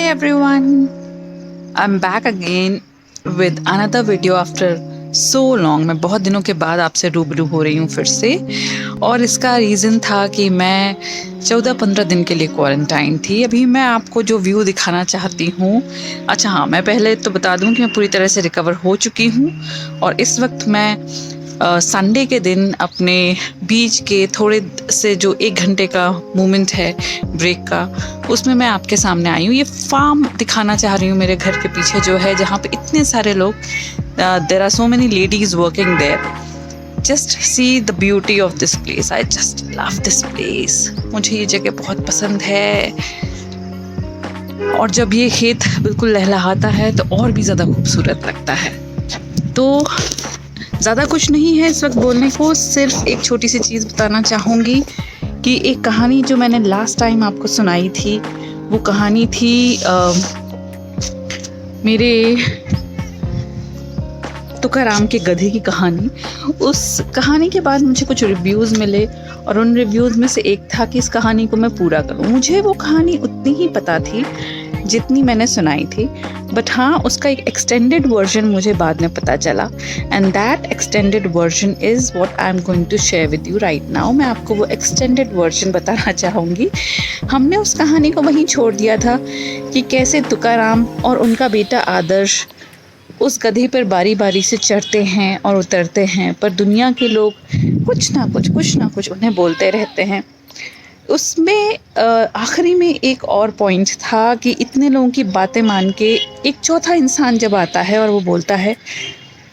everyone, I'm back again with another video after so long। मैं बहुत दिनों के बाद आपसे रूबरू हो रही हूँ फिर से, और इसका रीज़न था कि मैं 14-15 दिन के लिए क्वारंटाइन थी। अभी मैं आपको जो व्यू दिखाना चाहती हूँ, अच्छा हाँ, मैं पहले तो बता दूँ कि मैं पूरी तरह से रिकवर हो चुकी हूँ और इस वक्त मैं संडे के दिन अपने बीच के थोड़े से जो 1 घंटे का मोमेंट है ब्रेक का, उसमें मैं आपके सामने आई हूँ। ये फार्म दिखाना चाह रही हूँ मेरे घर के पीछे जो है, जहाँ पे इतने सारे लोग, there are so many ladies working there. Just see the beauty of this place. I just love this place. मुझे ये जगह बहुत पसंद है, और जब ये खेत बिल्कुल लहलहाता है तो और भी ज़्यादा खूबसूरत लगता है। तो ज़्यादा कुछ नहीं है इस वक्त बोलने को, सिर्फ एक छोटी सी चीज़ बताना चाहूँगी कि एक कहानी जो मैंने लास्ट टाइम आपको सुनाई थी, वो कहानी थी मेरे तुकाराम के गधे की कहानी। उस कहानी के बाद मुझे कुछ रिव्यूज़ मिले और उन रिव्यूज़ में से एक था कि इस कहानी को मैं पूरा करूं। मुझे वो कहानी उतनी ही पता थी जितनी मैंने सुनाई थी, बट हाँ, उसका एक एक्सटेंडेड वर्जन मुझे बाद में पता चला, and that extended version is what I am going to share with you right now. मैं आपको वो एक्सटेंडेड वर्जन बताना चाहूँगी। हमने उस कहानी को वहीं छोड़ दिया था कि कैसे तुकाराम और उनका बेटा आदर्श उस गधे पर बारी बारी से चढ़ते हैं और उतरते हैं, पर दुनिया के लोग कुछ ना कुछ उन्हें बोलते रहते हैं। उसमें आखिरी में एक और पॉइंट था कि इतने लोगों की बातें मान के एक चौथा इंसान जब आता है और वो बोलता है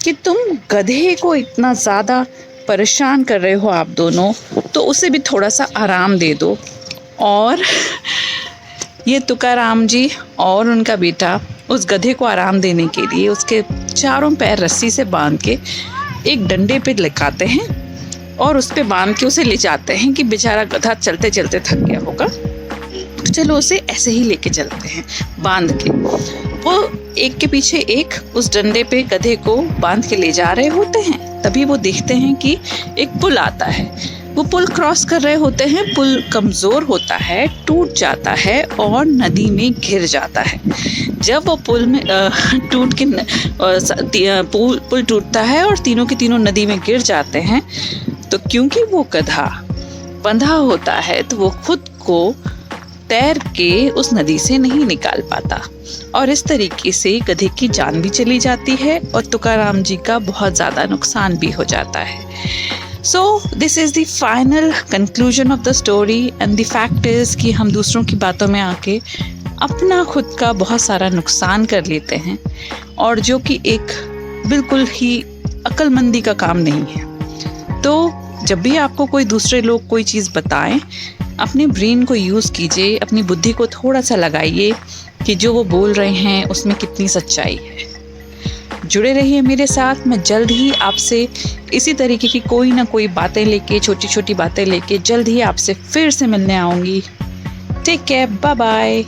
कि तुम गधे को इतना ज़्यादा परेशान कर रहे हो आप दोनों, तो उसे भी थोड़ा सा आराम दे दो। और ये तुकाराम जी और उनका बेटा उस गधे को आराम देने के लिए उसके चारों पैर रस्सी से बांध के एक डंडे पे लगाते हैं और उस पे बांध के उसे ले जाते हैं कि बेचारा गधा चलते चलते थक गया होगा, तो चलो उसे ऐसे ही लेके चलते हैं बांध के। वो एक के पीछे एक उस डंडे पे गधे को बांध के ले जा रहे होते हैं। तभी वो देखते हैं कि एक पुल आता है। वो पुल क्रॉस कर रहे होते हैं। पुल कमज़ोर होता है, टूट जाता है और नदी में गिर जाता है। जब वो पुल में पुल टूटता है और तीनों के तीनों नदी में गिर जाते हैं, तो क्योंकि वो गधा बंधा होता है तो वो खुद को तैर के उस नदी से नहीं निकाल पाता, और इस तरीके से गधे की जान भी चली जाती है और तुकाराम जी का बहुत ज़्यादा नुकसान भी हो जाता है। So this is the final conclusion of the story, and the fact is कि हम दूसरों की बातों में आके अपना खुद का बहुत सारा नुकसान कर लेते हैं, और जो कि एक बिल्कुल ही अक्लमंदी का काम नहीं है। तो जब भी आपको कोई दूसरे लोग कोई चीज़ बताएं, अपने ब्रेन को यूज़ कीजिए, अपनी बुद्धि को थोड़ा सा लगाइए कि जो वो बोल रहे हैं उसमें कितनी सच्चाई है। जुड़े रहिए मेरे साथ। मैं जल्द ही आपसे इसी तरीके की कोई ना कोई बातें लेके, छोटी छोटी बातें लेके जल्द ही आपसे फिर से मिलने आऊँगी। Take care, bye bye.